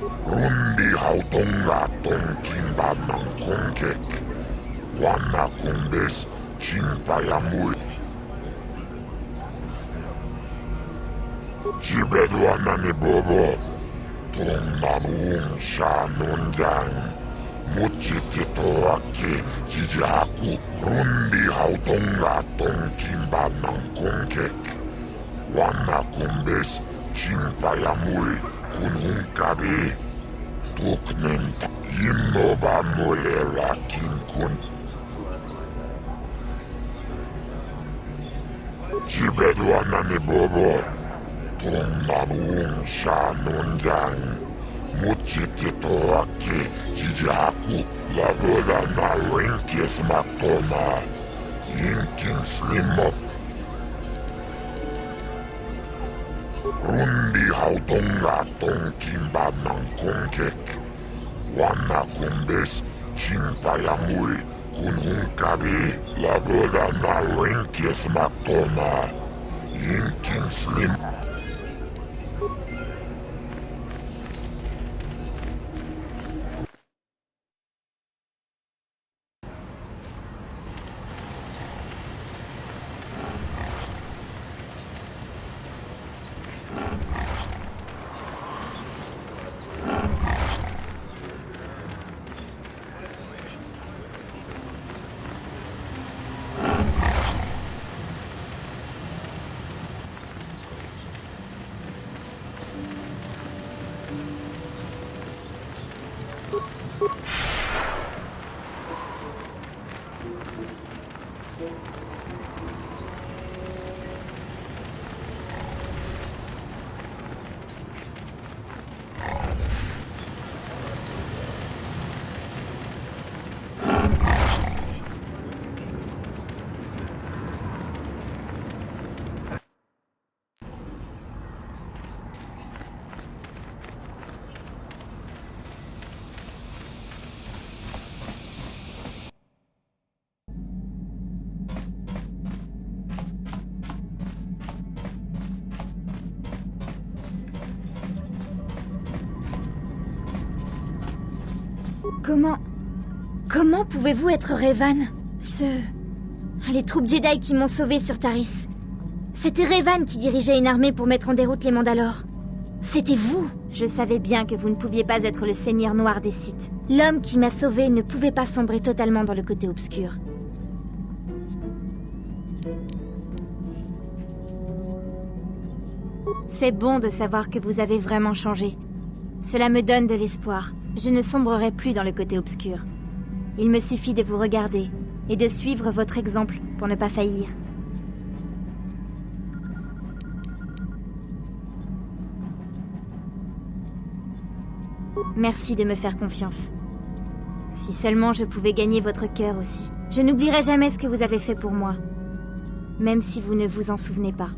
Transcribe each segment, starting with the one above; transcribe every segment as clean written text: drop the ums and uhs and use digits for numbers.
Rundi hautonga tonkinba ng kongkek. Wana kumbes chinpayamui. Jibedwana ni Bobo. Tong nanuung siya nunjang. Muchitito aki jijaku. Rundi hautonga tongkinba ng kongkek. Wana kumbes chinpayamui kunhung kabi. Tuknenta inoba mulera kinkun. Jibedwana ni Bobo. Tong nanuung siya nunjang. Muchitito aki jijaku. Lagoda na rinkis matoma. Yinking slimop. Rundi hautonga tongkinba ng kongkek. Wana kumbes chinpayamui kunhung kabi. Lagoda na rinkis matoma. Yinking slim. Comment pouvez-vous être Revan? Les troupes Jedi qui m'ont sauvé sur Taris. C'était Revan qui dirigeait une armée pour mettre en déroute les Mandalores. C'était vous. Je savais bien que vous ne pouviez pas être le seigneur noir des Sith. L'homme qui m'a sauvé ne pouvait pas sombrer totalement dans le côté obscur. C'est bon de savoir que vous avez vraiment changé. Cela me donne de l'espoir. Je ne sombrerai plus dans le côté obscur. Il me suffit de vous regarder et de suivre votre exemple pour ne pas faillir. Merci de me faire confiance. Si seulement je pouvais gagner votre cœur aussi. Je n'oublierai jamais ce que vous avez fait pour moi, même si vous ne vous en souvenez pas.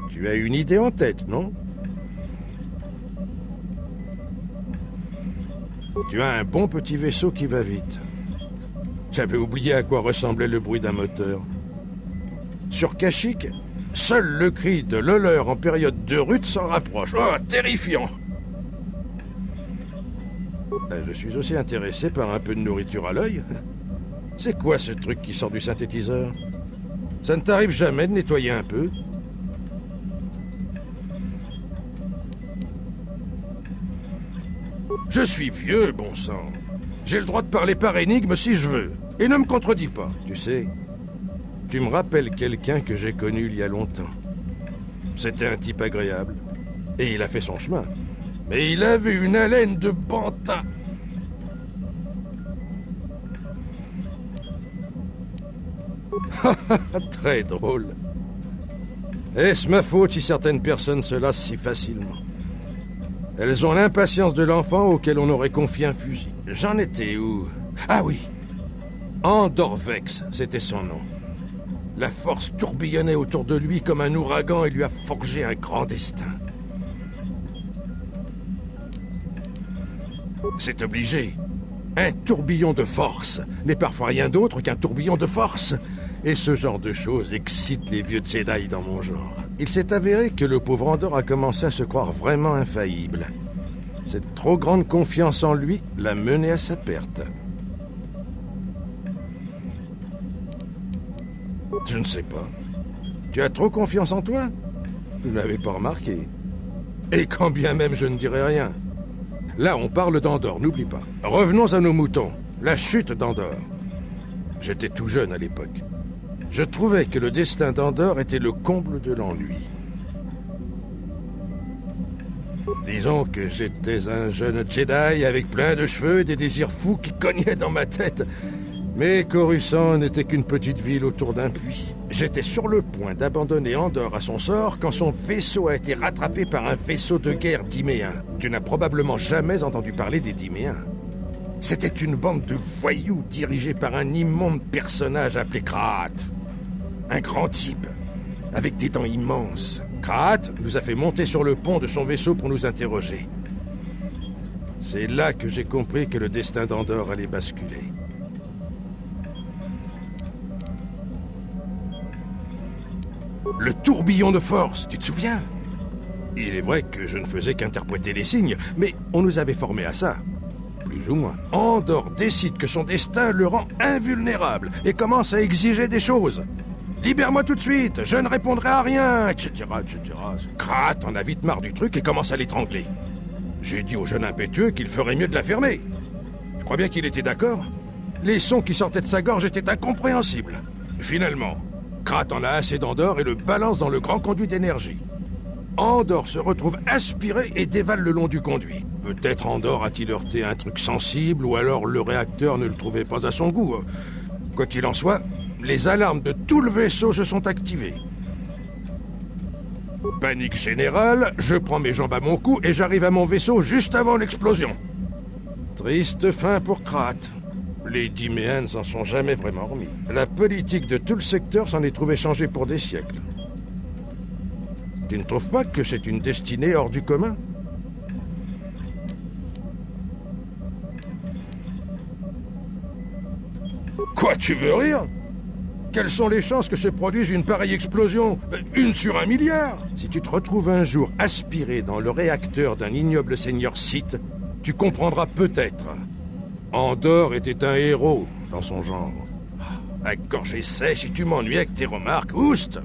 Tu as une idée en tête, non? Tu as un bon petit vaisseau qui va vite. J'avais oublié à quoi ressemblait le bruit d'un moteur. Sur Kashyyyk, seul le cri de l'Oleur en période de rut s'en rapproche. Oh, terrifiant! Je suis aussi intéressé par un peu de nourriture à l'œil. C'est quoi ce truc qui sort du synthétiseur? Ça ne t'arrive jamais de nettoyer un peu? Je suis vieux, bon sang. J'ai le droit de parler par énigme si je veux. Et ne me contredis pas. Tu sais, tu me rappelles quelqu'un que j'ai connu il y a longtemps. C'était un type agréable. Et il a fait son chemin. Mais il avait une haleine de banta. Très drôle. Est-ce ma faute si certaines personnes se lassent si facilement? Elles ont l'impatience de l'enfant auquel on aurait confié un fusil. J'en étais où? Ah oui, Andor Vex, c'était son nom. La force tourbillonnait autour de lui comme un ouragan et lui a forgé un grand destin. C'est obligé. Un tourbillon de force n'est parfois rien d'autre qu'un tourbillon de force. Et ce genre de choses excite les vieux Jedi dans mon genre. Il s'est avéré que le pauvre Andor a commencé à se croire vraiment infaillible. Cette trop grande confiance en lui l'a mené à sa perte. Je ne sais pas. Tu as trop confiance en toi? Vous ne l'avez pas remarqué. Et quand bien même je ne dirai rien. Là, on parle d'Andor, n'oublie pas. Revenons à nos moutons. La chute d'Andor. J'étais tout jeune à l'époque. Je trouvais que le destin d'Andor était le comble de l'ennui. Disons que j'étais un jeune Jedi avec plein de cheveux et des désirs fous qui cognaient dans ma tête. Mais Coruscant n'était qu'une petite ville autour d'un puits. J'étais sur le point d'abandonner Andor à son sort quand son vaisseau a été rattrapé par un vaisseau de guerre d'Iméens. Tu n'as probablement jamais entendu parler des Diméens. C'était une bande de voyous dirigée par un immonde personnage appelé Kraat. Un grand type, avec des dents immenses. Kraat nous a fait monter sur le pont de son vaisseau pour nous interroger. C'est là que j'ai compris que le destin d'Andor allait basculer. Le tourbillon de force, tu te souviens? Il est vrai que je ne faisais qu'interpréter les signes, mais on nous avait formés à ça. Plus ou moins. Andor décide que son destin le rend invulnérable et commence à exiger des choses. Libère-moi tout de suite, je ne répondrai à rien, etc., etc. Kraat en a vite marre du truc et commence à l'étrangler. J'ai dit au jeune impétueux qu'il ferait mieux de la fermer. Je crois bien qu'il était d'accord. Les sons qui sortaient de sa gorge étaient incompréhensibles. Finalement, Kraat en a assez d'Andor et le balance dans le grand conduit d'énergie. Andor se retrouve aspiré et dévale le long du conduit. Peut-être Andor a-t-il heurté un truc sensible, ou alors le réacteur ne le trouvait pas à son goût. Quoi qu'il en soit, les alarmes de tout le vaisseau se sont activées. Panique générale, je prends mes jambes à mon cou et j'arrive à mon vaisseau juste avant l'explosion. Triste fin pour Kraat. Les Diméens s'en sont jamais vraiment remis. La politique de tout le secteur s'en est trouvée changée pour des siècles. Tu ne trouves pas que c'est une destinée hors du commun? Quoi, tu veux rire? Quelles sont les chances que se produise une pareille explosion? 1 sur 1 milliard! Si tu te retrouves un jour aspiré dans le réacteur d'un ignoble seigneur Sith, tu comprendras peut-être. Andor était un héros dans son genre. À gorgée sèche et tu m'ennuies avec tes remarques. Oust!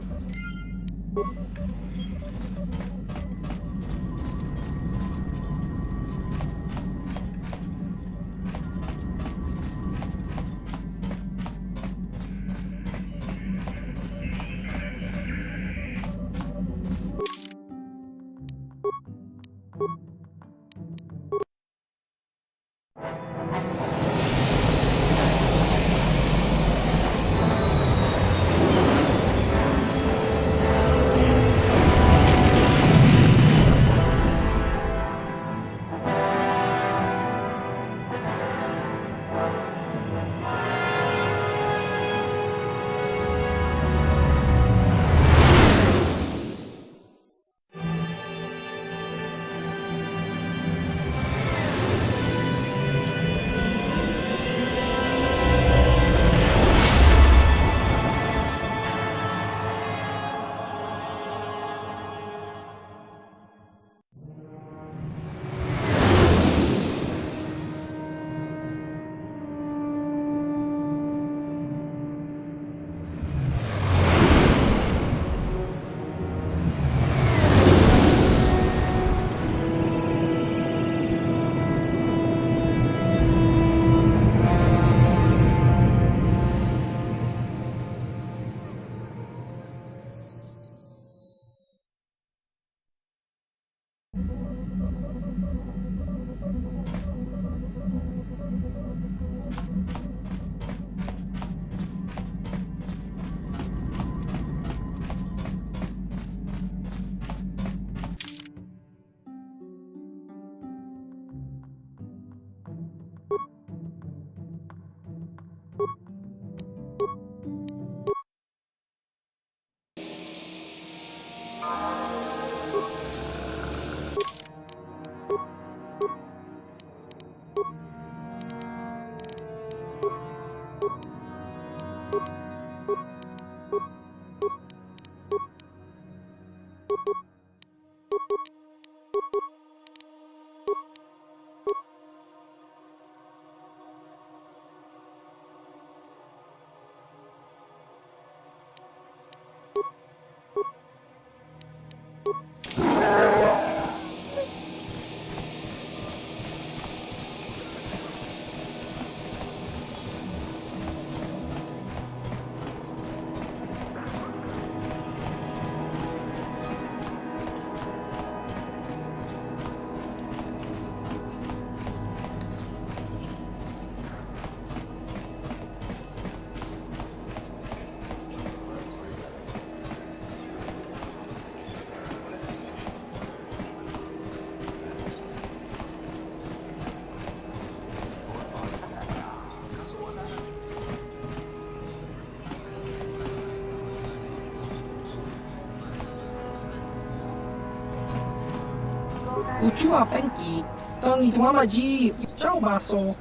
Uchua Penki, Tangi Tuamaji, Chao Baso.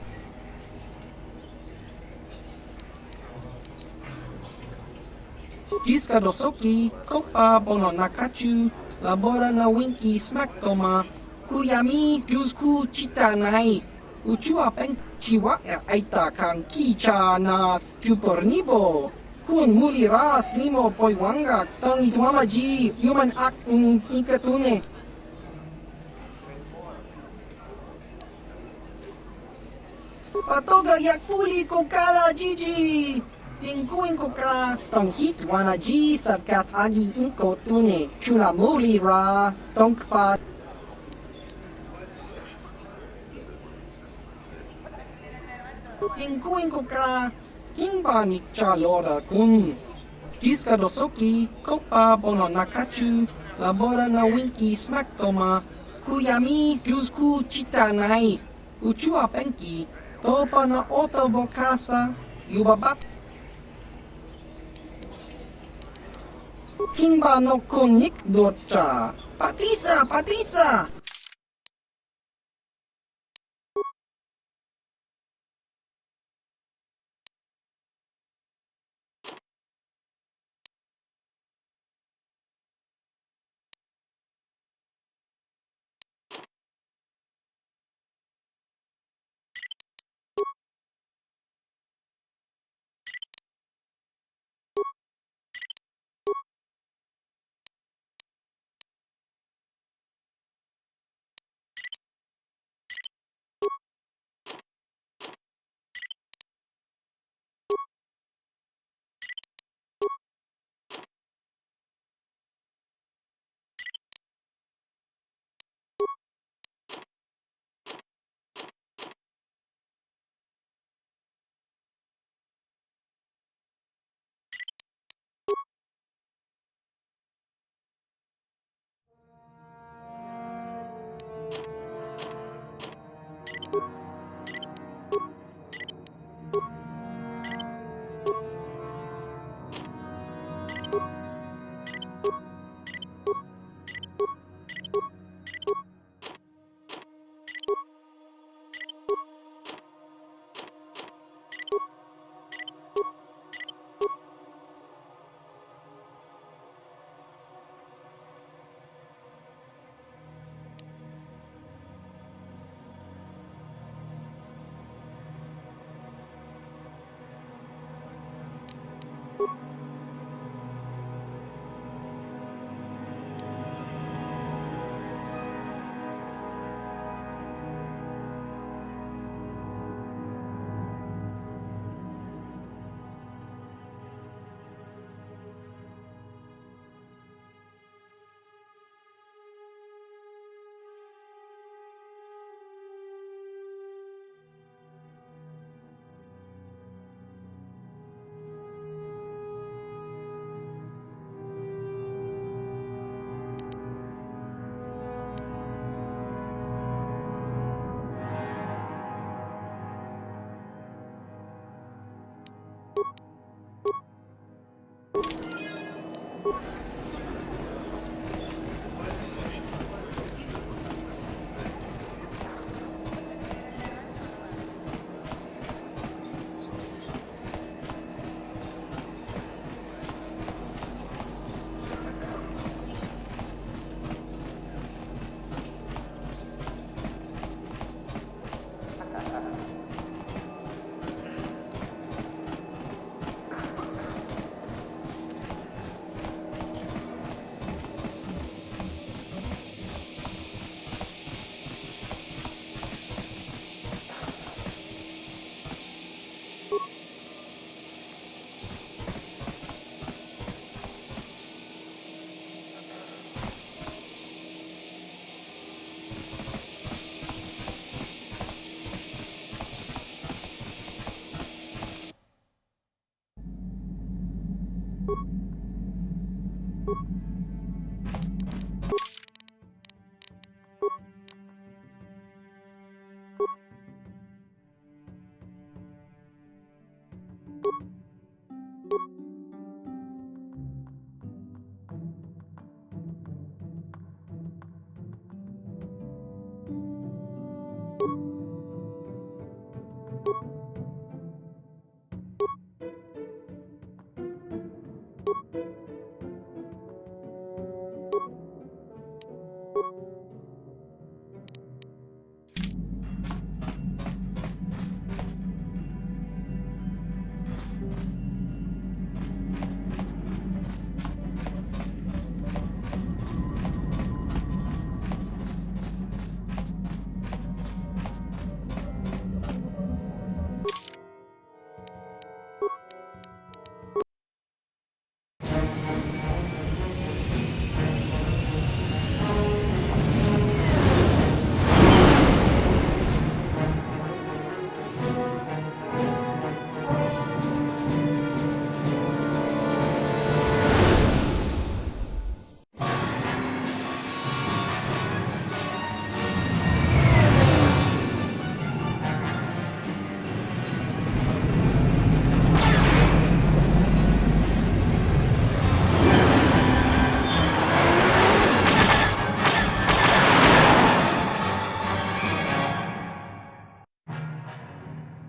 Jiska Dosoki, Kopa Bono Nakachu, Labora na Winki Smack Toma, Kuyami Jusku Chitanai, Uchua Penki Chiwa Aita Kang Kicha na Jupornibo. Kun muli ras limo poiwanga, Tangi Tuamaji, Human Act in Ikatune. Patoga yak fuli ko kala Gigi. Tingkuin ko ka tong hitwana G sabkat agi inko tune chula muli ra tongpa. Tingkuin ko ka kimba ni chalora kun. Jiska dosoki kopa bono nakachu labora na winki smack toma kuyami jusku chitanai uchua penki. Topa na oto vokasa, yubabat. Kimba no konik docha. Patisa, patisa!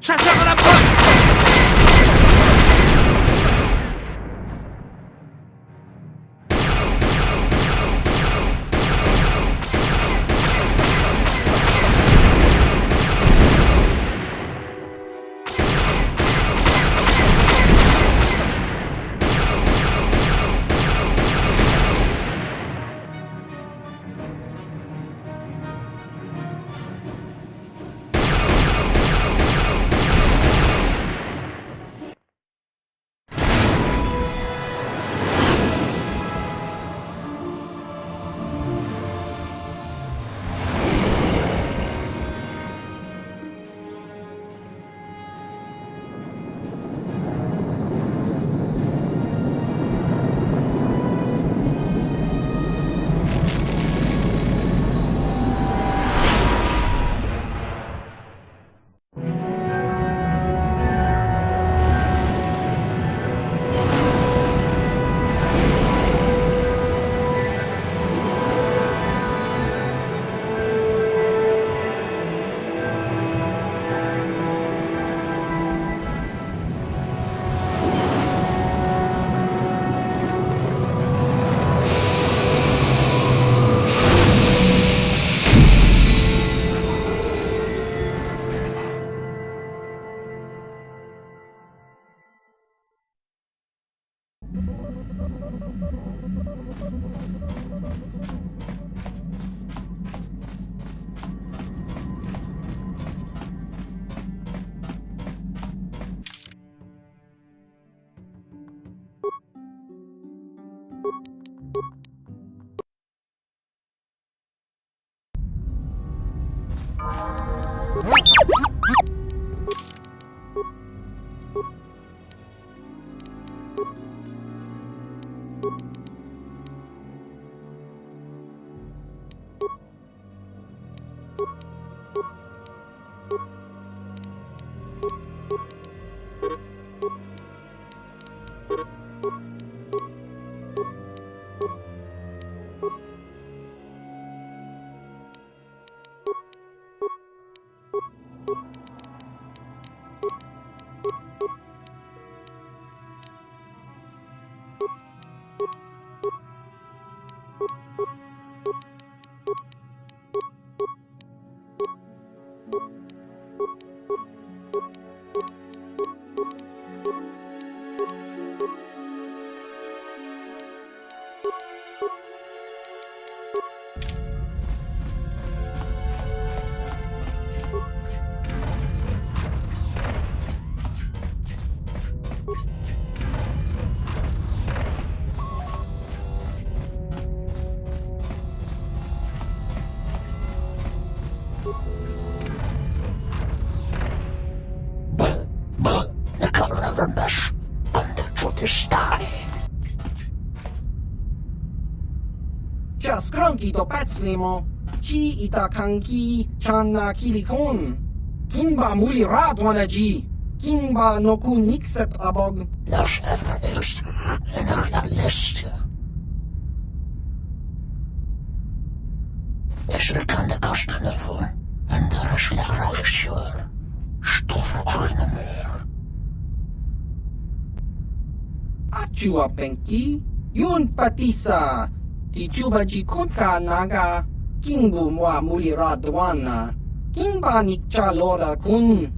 Chasseur à l'approche! Nakalabash ang natutistai. Ija skronki do patslemo. Chi ita kanki channa kilikon. Kinba muli radwanaji. Kinba no kun nikset abog. Los Everest en la liste. Is kan de kasten ervoor. En daar is de regisseur. Stof Arnemer. Achua penki. Yun patisa. Ti chubaji konka naga. Kingbu mwa muli radwana. Kinba nikcha lora kun.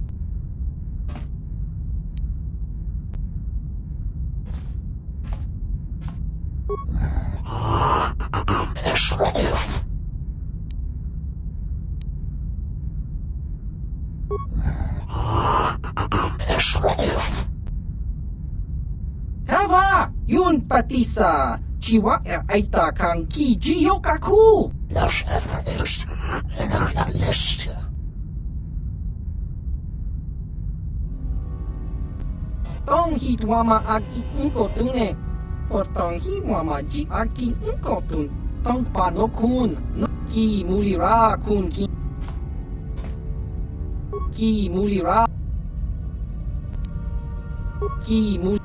Esraef. Esraef. Kava! Yun patisa! Chiwa aita kang ki jiyokaku! Los Everest en la liste. Tong hitwama ag iinkotune. Por tong hitwama ji ag ki inkotun. Tong panokun. No ki mulira kun ki. Ki mulira. Ki mul.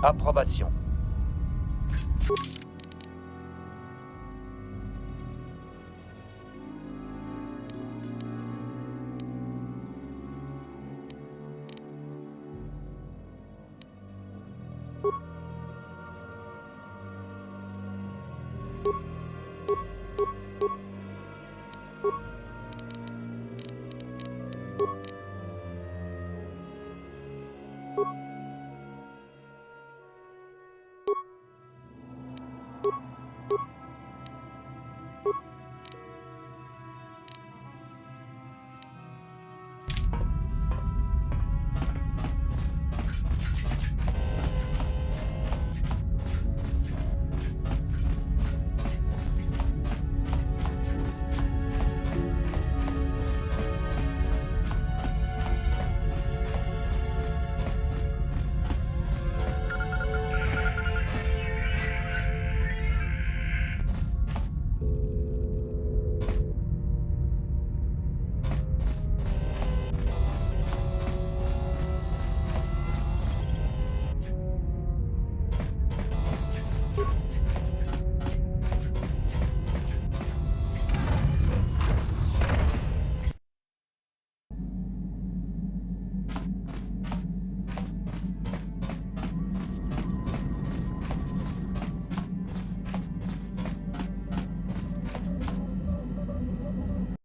Approbation.